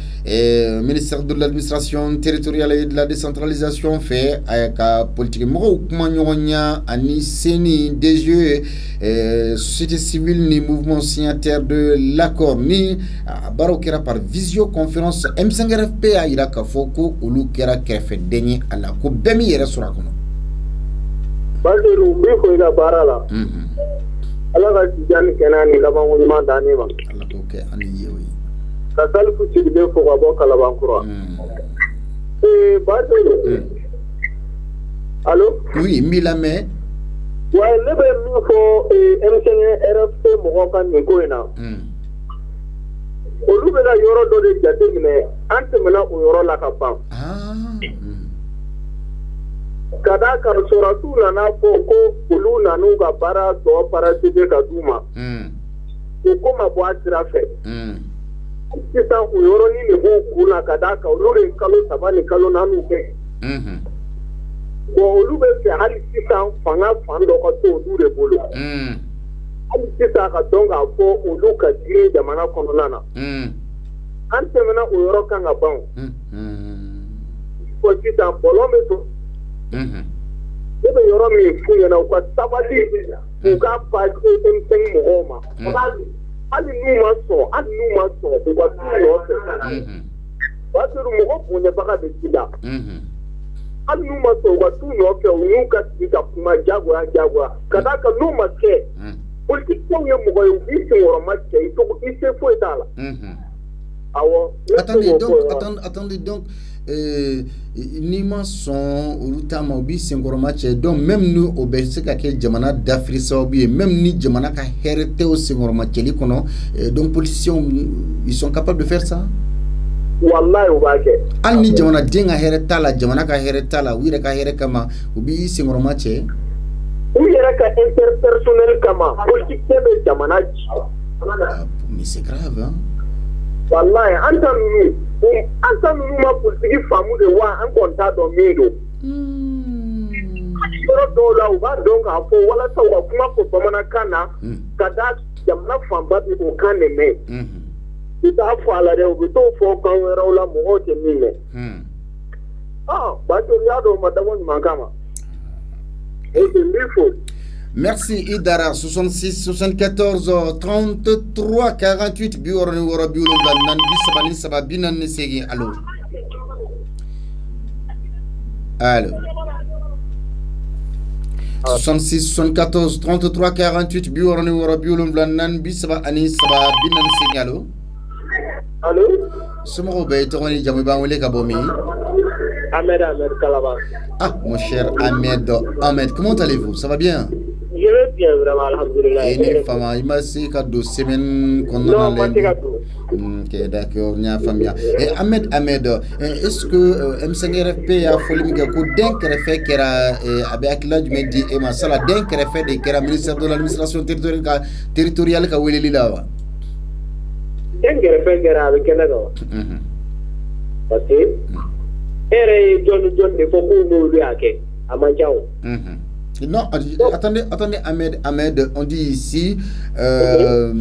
ministère de l'administration territoriale et de la décentralisation fɛ a ka politique mɔgɔw kuma ɲɔgɔn ya ani CENI, DGE, société civile ni mouvement signataire de l'accord ni baaraw kɛra par visioconférence M5RFP a yira k'a fɔ ko olu kɛra kɛrɛfɛden ye a la ko bɛɛ min yɛrɛ sɔrɔ a kɔnɔ. Balderu bi ko ila barala. Ala ka jani kenani laban ɲuman dani ma. Ala ko kɛ ani ye o ye. Ka salifu sigilen fo ka bɔ Kalabankura. Balderu. Allo? Oui, n b'i lamɛn. Wa ne bɛ min fɔ M5RFP mɔgɔw ka nin ko in na. olu bɛ ka yɔrɔ dɔ de jateminɛ an tɛmɛna o yɔrɔ la ka ban ka d'a kan sɔrɔsiw nana fɔ ko olu nan'u ka baara tɔ parasibe ka d'u ma o ko ma bɔ a sira fɛ sisan o yɔrɔnin de b'u kun na ka d'a kan olu de ye kalo 3 ni kalo 4 kɛ bon olu bɛ fɛ hali sisan fanga fan dɔ ka to olu de bolo hali sisan ka dɔn k'a fɔ olu ka girin jamana kɔnɔna na an tɛmɛna o yɔrɔ kan ka ban fɔ sisan bɔlɔn bɛ to ne bɛ yɔrɔ min f'u ɲɛna u ka sabali u ka pasi M5 mɔgɔw ma hali n'u ma sɔn u ka t'u nɔfɛ parce que mɔgɔ bonyabaga bɛ ci la hali n'u ma sɔn u ka t'u nɔfɛ u n'u ka sigi ka kuma jagoya ka d'a kan n'u ma kɛ politikɛnw ye mɔgɔ ye u b'i senkɔrɔma cɛ i se foyi t'a la awɔ. Attendez donc ni ma sɔn olu ta ma u b'i senkɔrɔma cɛ donc même ni o bɛ se ka kɛ jamana dafiri sababu ye même ni jamana ka hɛrɛ tɛ o senkɔrɔma cɛli kɔnɔ donc politiciens ils sont capables de faire ça. Wallahi u b'a kɛ. Hali ni jamanaden ka hɛrɛ t'a la jamana ka hɛrɛ t'a la u yɛrɛ ka hɛrɛ kama u b'i senkɔrɔma cɛ. U yɛrɛ ka interpersonnel kama politicien bɛ jamana ci. Mais c'est grave hein. Wallahi an ta ninnu ma politiki faamu de wa an kɔni t'a dɔn min don. Yɔrɔ dɔw la u b'a dɔn k'a fɔ walasa u ka kuma fɔ bamanankan na ka da jamana fanba bɛ o kan de mɛn. U t'a fɔ a la dɛ u bɛ t'o fɔ kan wɛrɛw la mɔgɔw tɛ min mɛn. Batori y'a dɔn u ma dabɔ ɲuman kama. O tɛ min fɔ. Merci Idara 66 74 33 48 bioroni woro biolo nan bisabani sababina ne segi allo 66 74 33 48 bioroni woro biolo nan bisabani sababina ne segi allo Somo be toni jamu ba wole ka bomi Ahmed Kalaba. Mon cher Ahmed, comment allez-vous? Ça va bien? Je vais bien, vraiment, alhamdoulilah. Et les femmes, il m'a dit qu'il y a 2 semaines qu'on a. Non, pas de gâteau. Ok, d'accord, il y a famille. Et Ahmed, est-ce que M5RFP a fallu que d'un créfé qui era avec la du midi et ma salle d'un créfé de qui era ministère de l'administration territoriale qui a oublié là. D'un créfé qui era avec la go. Parce que John de Foko nous lui a fait à Manchao. Non, attendez, Ahmed, on dit ici le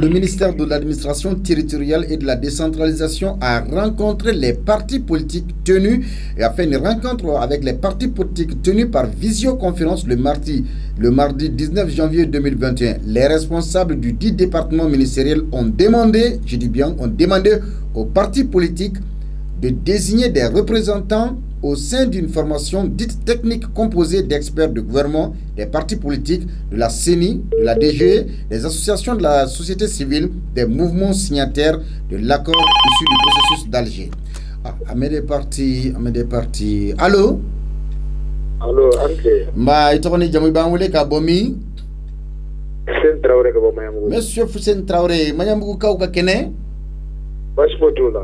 ministère de l'administration territoriale et de la décentralisation a rencontré les partis politiques et a fait une rencontre avec les partis politiques tenus par visioconférence le mardi 19 janvier 2021. Les responsables du 10 départements ministériels ont demandé aux partis politiques de désigner des représentants au sein d'une formation dite technique composée d'experts du gouvernement, des partis politiques, de la CENI, de la DGE, des associations de la société civile, des mouvements signataires de l'accord issu du processus d'Alger. Ahmed est parti. Allô? Allô, André. Monsieur Foussène Traoré, Mayambou Kauka Kene?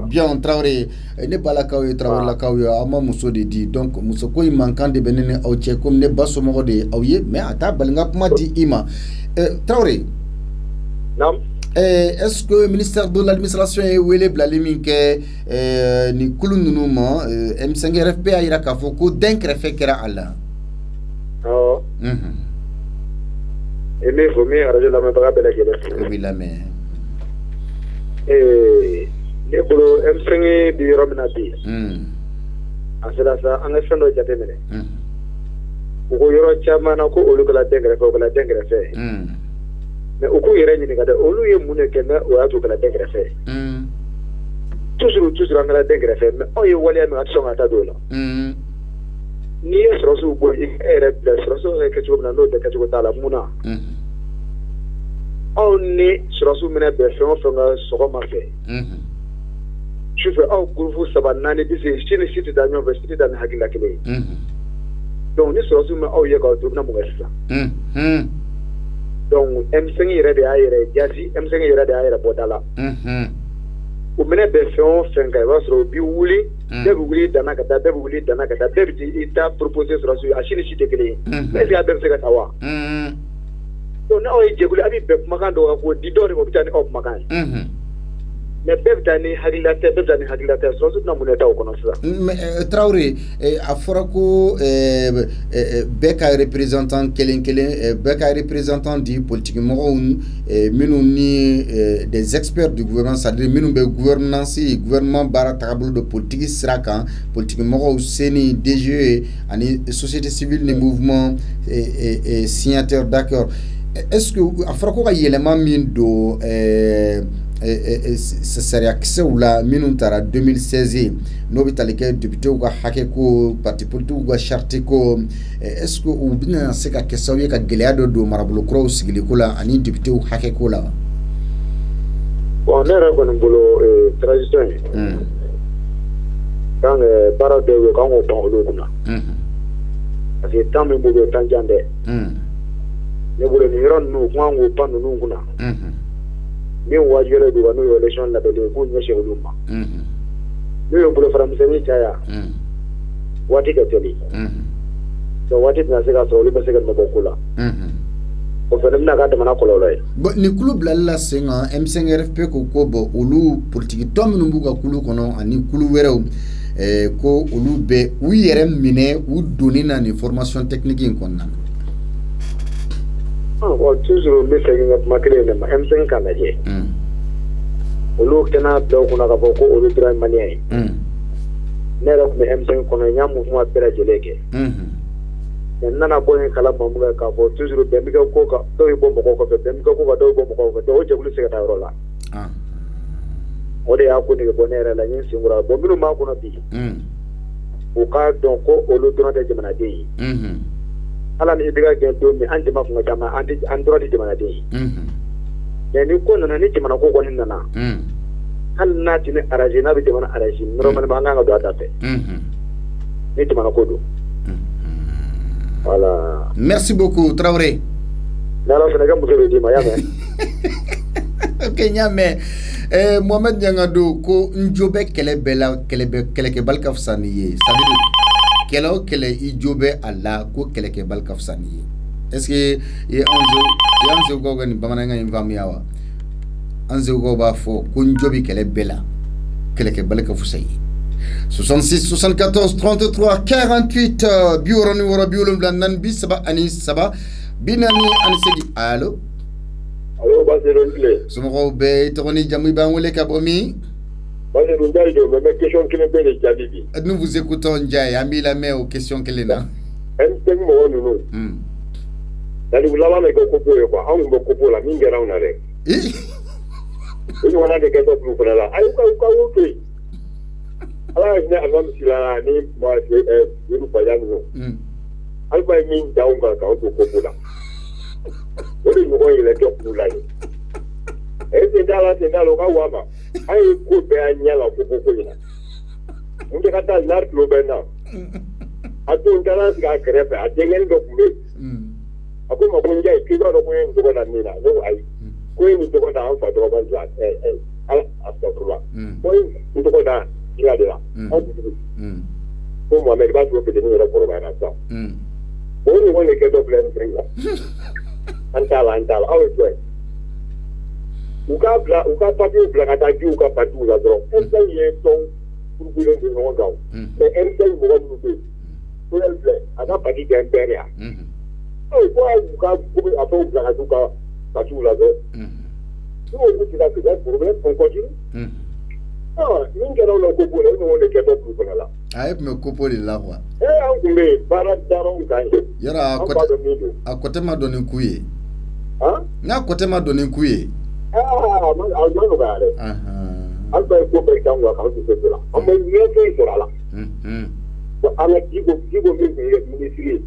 Bien, Traoré. Ne pas la Traoré la Kaouya, Ama Mousso de dit. Donc, Mousso Koy manquant de Benin Aouché comme ne basso moro de Aouye, mais à ta Balingapma dit Ima. Traoré. Non. Est-ce que le ministère de l'administration est où est Blaliminke, ni Koulounouma, M5RFP a Iraka Foko, d'un créfé Kera Allah? Oh. Et mais vous me arrangez la main par rapport à la gueule. Oui, la main. Les boulot M5 du Rominati. Cela ça, en effet, nous avons mené. Au Yoro Chamana, au lieu de la dégreffée. Mais au coup, il y a une négade, au lieu de Mounekena, ou à tout la dégreffée. Toujours dans la dégreffée, mais on y voit les actions à ta doula. Ni est sur ce bout, il est sur ce que tu veux dans que tu veux dans la Mouna. On est sur ce mena bergeon from a marché. Je fais un groupe sabanani, this is Chile City dans l'université dans Hagila Kile. Donc, nous sommes sur un oeil à tout le monde. Donc, M5 est à Jazzy, M5 est à Bodala. o mena be fon senga wa so bi wuli de wuli dana ka da wuli dana ka da de ita proposer sur a chini chite kele mais ya be se ka tawa so na o jeguli abi be makan do ko di do ko bitani op makan mais bɛɛ bɛ taa ni hakilila tɛ sɔrɔsi tɛna mun de ta o kɔnɔ sisan. Traoré a fɔra ko bɛɛ ka représentant kelen bɛɛ ka représentant di politique mɔgɔw minnu ni des experts du gouvernement c'est-à-dire minnu bɛ gouvernement baara taabolo de politique sira kan politique mɔgɔw CENI DGE ani société civile ni mouvement signataire d'accord est-ce que a fɔra ko ka yɛlɛma min don sariya kisɛw la minnu taara 2016 n'o bɛ tali kɛ députéw ka hakɛ ko parti politiques ka charte ko est-ce que u bɛna se ka kɛ sababu ye ka gɛlɛya dɔ don marabolo kuraw sigili ko la ani députéw hakɛ ko la. bon ne yɛrɛ kɔni bolo transition ye kan baara dɔw bɛ k'an k'o ban olu kunna parce que temps min bolo temps jan dɛ ne bolo nin yɔrɔ ninnu ko an k'o ban ninnu kunna min wajibiyalen don n'o ye élection labɛnni k'u ɲɛsin olu ma n'o ye bolofaramisɛnnin caya waati ka teli donc waati tɛna se ka sɔrɔ olu bɛ se ka nɔbɔ ko la o fana bɛna ka jamana kɔlɔlɔ ye. bon ni kulu bilali la sen kan M5RFP ko bon olu politique tɔ minnu b'u ka kulu kɔnɔ ani kulu wɛrɛw ko olu bɛ u yɛrɛ minɛ u donni na ni formation technique in kɔnɔna na. bon toujours n bɛ segin ka kuma kelen de ma M5 ka lajɛ olu tɛna bila u kunna k'a fɔ ko olu dɔrɔn ye maliyɛn ye ne yɛrɛ tun bɛ M5 kɔnɔ n y'a mouvement bɛɛ lajɛlen kɛ mais n nana bɔ yen kala mamu kɛ k'a fɔ toujours bɛn bɛ kɛ ko kan dɔw bɛ bɔ mɔgɔw kɔfɛ bɛn bɛ kɛ ko kan dɔw bɛ bɔ mɔgɔw kɔfɛ donc o jɛkulu tɛ se ka taa yɔrɔ la o de y'a ko nege bɔ ne yɛrɛ la n ye n sen kɔrɔ bon minnu b'a kɔnɔ bi u k'a dɔn ko olu dɔrɔn tɛ jamanaden ye ala ni bɛ ka gɛn don min an jama kun ka caman an dɔrɔn tɛ jamanaden ye mais ni ko nana ni jamana ko kɔni nana hali n'a ti ne arrangé n'a bɛ jamana arrangé normalement an kan ka don a da fɛ ni jamana ko don voilà. Merci beaucoup Traoré. n'ala fana ka muso bɛ d'i ma y'a mɛn. ok n y'a mɛn Mohamed Ɲangado ko n jo bɛ kɛlɛ bɛɛ la kɛlɛkɛbali ka fisa ni ye c'est à dire kɛlɛ o kɛlɛ i jo bɛ a la ko kɛlɛkɛbali ka fisa ni ye est-ce que an segukaw ka nin bamanankan in faamuya wa an segukaw b'a fɔ ko n jo bɛ kɛlɛ bɛɛ la kɛlɛkɛbali ka fisa ye 66 74 33 48 64 43 allo allo Baseron Tile somɔgɔw bɛɛ i tɔgɔ ni jamu i b'an wele ka bɔ min Baseron Ndiaye do mais question kelen bɛ de jaabi bi nous vous écoutons Ndiaye an b'i lamɛn o question kelen na M5 mɔgɔ ninnu c'est-à-dire u laban bɛ kɛ kopo ye quoi anw tun bɛ kopo la min kɛra anw na dɛ o ɲɔgɔnna de kɛ dɔ tun fana la ayi u ka o to yen ala ka hinɛ alimami Silala ni Seydou Badian ninnu Alpha ye min da anw kan k'anw to kopo la o de ɲɔgɔn yɛlɛ kɛ k'u la ye sen t'a la o ka wa ma an ye ko bɛɛ y'an ɲɛ la ko in na mun tɛ ka taa Nari tulo bɛ n na a don n taara sigi a kɛrɛfɛ a denkɛni dɔ tun bɛ yen a ko n ma ko Ndiaye k'i b'a dɔn ko n ye nin tɔgɔ da min na ne ko ayi ko n ye nin tɔgɔ da an fa tɔgɔ man dilan ala asafurula ko n ye nin tɔgɔ da kira de la anw dugu ko Mohamed b'a sɔrɔ fitinin yɛrɛ kɔrɔbayara sisan o ɲɔgɔn de kɛ dɔ filɛ nin fɛn la an t'a la aw ye jɔn ye u ka papiyew bila ka taa di u ka partiw la dɔrɔn M5 ye tɔn kurukurulen don ɲɔgɔn kan mais M5 mɔgɔ minnu bɛ yen Tourelle filɛ a ka parti kɛ MPR yan ko u ka a fɛnw bila ka di u ka partiw la dɔrɔn n'u olu ti ka c'est un problème on continue min kɛra u la kopo la o ɲɔgɔn de kɛ dɔ kulu fana la a ye tun bɛ kopo de la quoi an tun bɛ yen baara daraw kan ye yɔrɔ a kɔtɛ ma dɔn ni ku ye n ka kɔtɛ ma dɔn ni ku ye a ma nɔgɔya dɛ an bɛɛ ye ko bɛɛ k'an kan k'an tɛ se la an bɛ ɲɛ fɛn sɔrɔ a la an ka Diko min tun ye minisiri ye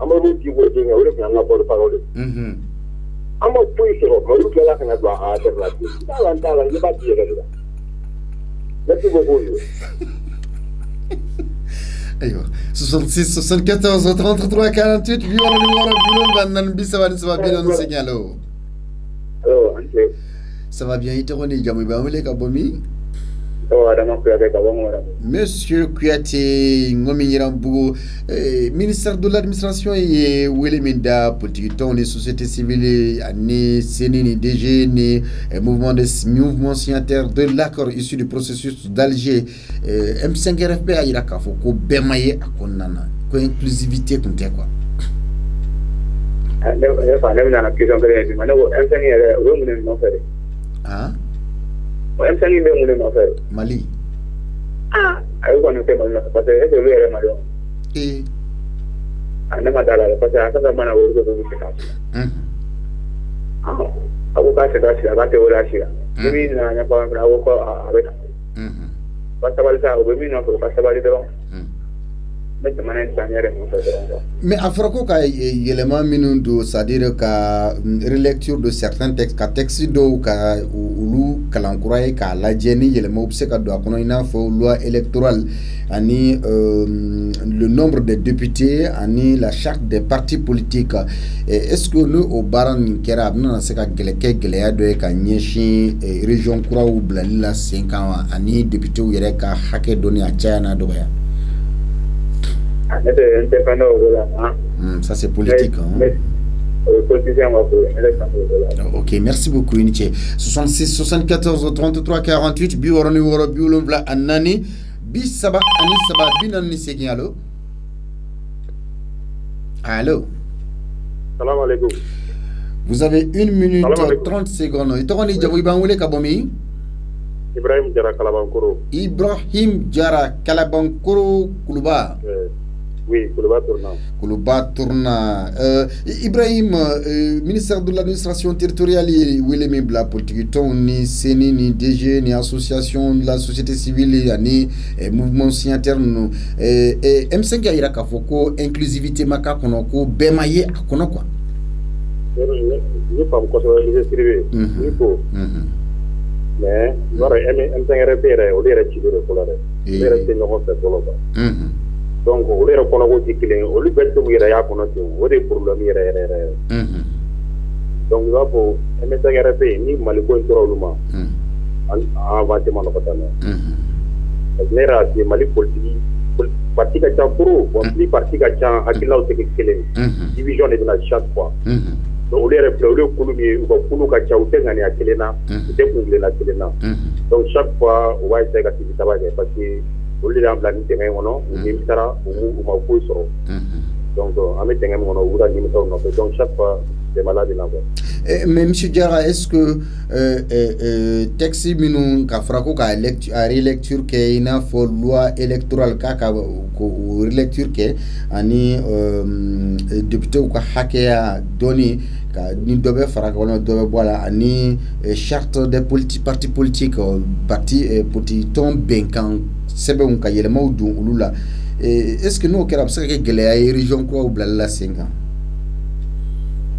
an bɛ n'o Diko denkɛ o de tun y'an ka porte-parole ye an ma foyi sɔrɔ mais olu tilala ka na don a affaire la n t'a la ne b'a di yɛrɛ de la merci beaucoup. Ayiwa 66 74 33 48 60 60 70 allo Ça va bien, il te rené jamu ba wele ka bomi. Monsieur Kouyaté ngomi yirambu ministère de l'administration et wele minda politique ton les sociétés civiles ani senini DG ni mouvement signataire de l'accord issu du processus d'Alger M5RFP a ira ka foko bemaye akonana ko inclusivité kunte quoi. Ah Mali. Ah, ayo kono te Mali parce que c'est le Mali. Et ana madala parce que aka mana wo ko ko ka. Ah, abu ka se da shi ba te wala shi. Bibi na nya pa na wo ko abe. Ba ta bali sa o bibi na ko ba ta bali do. Mais Afroko ka élément minundo c'est-à-dire ka relecture de certains textes ka texte do ka ulu kalankuraye ka lajeni élément obse ka do akono ina fo loi électorale ani le nombre de députés ani la charte des partis politiques est-ce que nous au baran kera abna se ka geleke geleya do ka nyeshi région kura ou blalila 5 ans ani député ou yere ka hake doni a chana do ya. Ça c'est politique. Ok, merci beaucoup Initié. 66 74 33 48 biworo ni woro biwolon vla anani bisaba ani saba binani segi allo. Allô. Salam alaikum. Vous avez 1 minute 30 secondes. Itoni jabu banwele kabomi. Ibrahim Jara Kalabankoro. Ibrahim Jara Kalabankoro Kuluba. Oui, Koulouba Tourna. Ibrahim, ministère de l'administration territoriale, Willem Bla politique, ni CENI, ni DG, ni association de la société civile, ni mouvement signataire, M5 a Iraka Foko, inclusivité Maka Konoko, Bemaye à Konoko. Je ne pas me escrire. Mais, M5 repère, au lieu de tirer le colère. Il est resté non fait pour le donc o le ko ko tikile o lu betto mu ya ko no ti o de problème yere donc il va pour MSRP ni mali ko intro luma en va te mano patana nera ti mali politique parti ka cha pro plus parti ka cha akila o te kele division de la chaque fois donc le reflet le kulu mi ko kulu ka cha o te ngani akele na te kungle la akele na donc chaque fois o va essayer activité ça va parce que au lieu d'en planer des monos, ou des mitara, ou ma fouille sur. Donc, en mettant un mono, ou d'un limite, donc chaque fois, c'est malade de l'avoir. Mais M. Diarra, est-ce que texte minou kafrako ka relecture ke ina fo loi électorale ka ou relecture ke ani député ou ka hakeya doni ka ni dobe faraka wala dobe bola ani charte des partis politiques parti politique ton benkan sebe un ka yelema du ulula est-ce que nous kera parce que geleya région ko ou blala 5 ans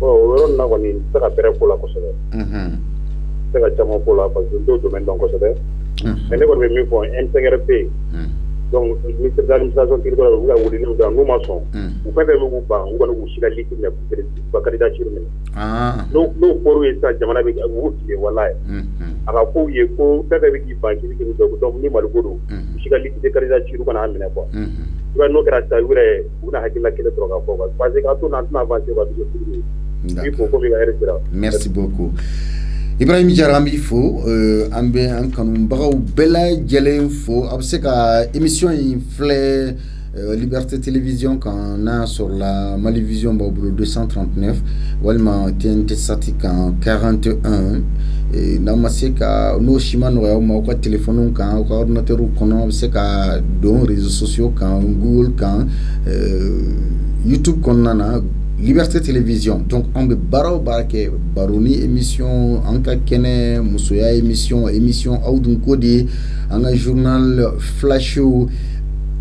on a une très belle pour la Kosovo. C'est la chambre pour la parce que deux domaines dans Kosovo. Mais nous avons mis pour un CRP. Donc, le ministère de l'administration territoriale, vous avez dit dans nos maçons. Vous faites le mouvement, vous allez vous chier la liste pour candidature. Nous pour ça, j'aimerais avec vous qui est voilà. Alors pour y faut faire avec qui banque qui nous donne ni malgodo. Chier la liste de candidature qu'on a amené quoi. Tu vas nous grâce à vous on a hakila kele droga pour parce que quand on a avancé va dire. Merci beaucoup. Ibrahim Jarambi fo ambe an kanun bagaw bela jelen fo abseka émission inflé Liberté Télévision qu'on a sur la Malivision Bobo 239 walma TNT Satik en 41 et namaseka no shimano ya ma ko téléphone kan ko ordinateur kono abseka don réseaux sociaux kan Google kan YouTube konana Liberté Télévision. Donc, on be baro barake baroni émission, anka kene musoya émission audun kodi, anga journal flashu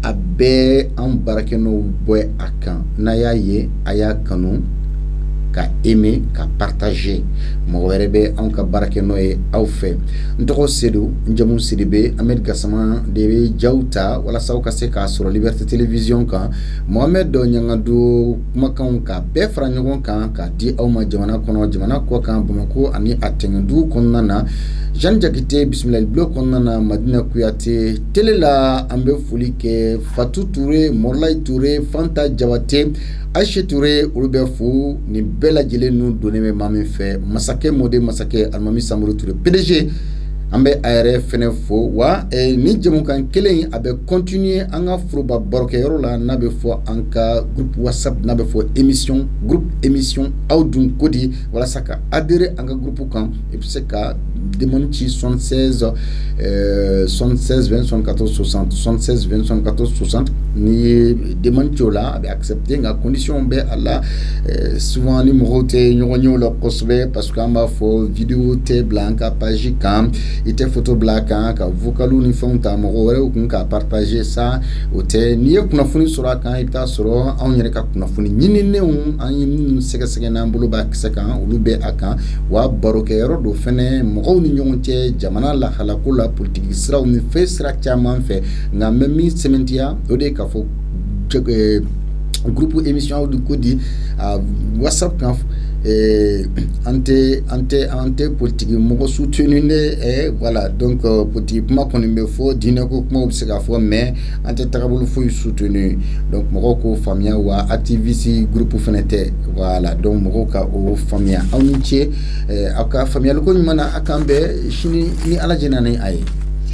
abe an barake no boy akan. Naya ye aya kanu ka aimer ka partager mɔgɔ wɛrɛ bɛ anw ka baara kɛ n'o ye aw fɛ n tɔgɔ Sedu Njamu Sidibe Ahmed Gassama de bɛ jaw ta walasa aw ka se k'a sɔrɔ Liberté Télévision kan Mohamed Ɲangado kumakanw ka bɛɛ fara ɲɔgɔn kan k'a di aw ma jamana kɔnɔ jamana kɔ kan Bamako ani a tɛŋɛdugu kɔnɔna na Jean Jakite Bismillah Bulon kɔnɔna na Madina Kuyate télé la an bɛ foli kɛ Fatou Touré Morlaye Touré Fanta Jabate Aïcha Touré olu bɛ fo ni bɛɛ lajɛlen nu donnen bɛ maa min fɛ masakɛ Mode masakɛ Alimami Samori Touré PDG an bɛ a yɛrɛ fɛnɛ fo wa ni jɛmukan kelen a bɛ continuer an ka foroba barokɛyɔrɔ la n'a bɛ fɔ an ka groupe WhatsApp n'a bɛ fɔ groupe émission aw dun ko di walasa ka adhérer an ka groupe kan i bɛ se ka demande ci 76 20 74 60 76 20 74 60 ni ye demande ci o la a bɛ accepter nka condition bɛ a la souvent ni mɔgɔw tɛ ɲɔgɔn ye o la kosɛbɛ parce que an b'a fɔ vidéo tɛ bila an ka page kan i tɛ photo bila kan ka vocalu ni fɛnw ta mɔgɔ wɛrɛw kun ka partager ça o tɛ n'i ye kunnafoni sɔrɔ a kan i bɛ taa sɔrɔ anw yɛrɛ ka kunnafoni ɲininenw an ye minnu sɛgɛsɛgɛ n'an bolo b'a kisɛ kan olu bɛ a kan wa barokɛyɔrɔ do fɛnɛ mɔgɔw ni ɲɔgɔn cɛ jamana lahalako la politiki siraw ni fɛn sira caman fɛ nka n bɛ min sɛmɛntiya o de ye k'a fɔ groupe émission aw du ko di WhatsApp kan an tɛ politiki mɔgɔ soutenu de voilà donc politiki kuma kɔni bɛ fɔ diinɛ ko kumaw bɛ se ka fɔ mais an tɛ tagabolo foyi soutenu donc mɔgɔw k'o faamuya wa activiste groupe fɛnɛ tɛ voilà donc mɔgɔw ka o faamuya aw ni ce aw ka faamuyali ko ɲuman na a k'an bɛn sini ni Ala jɛna ni a ye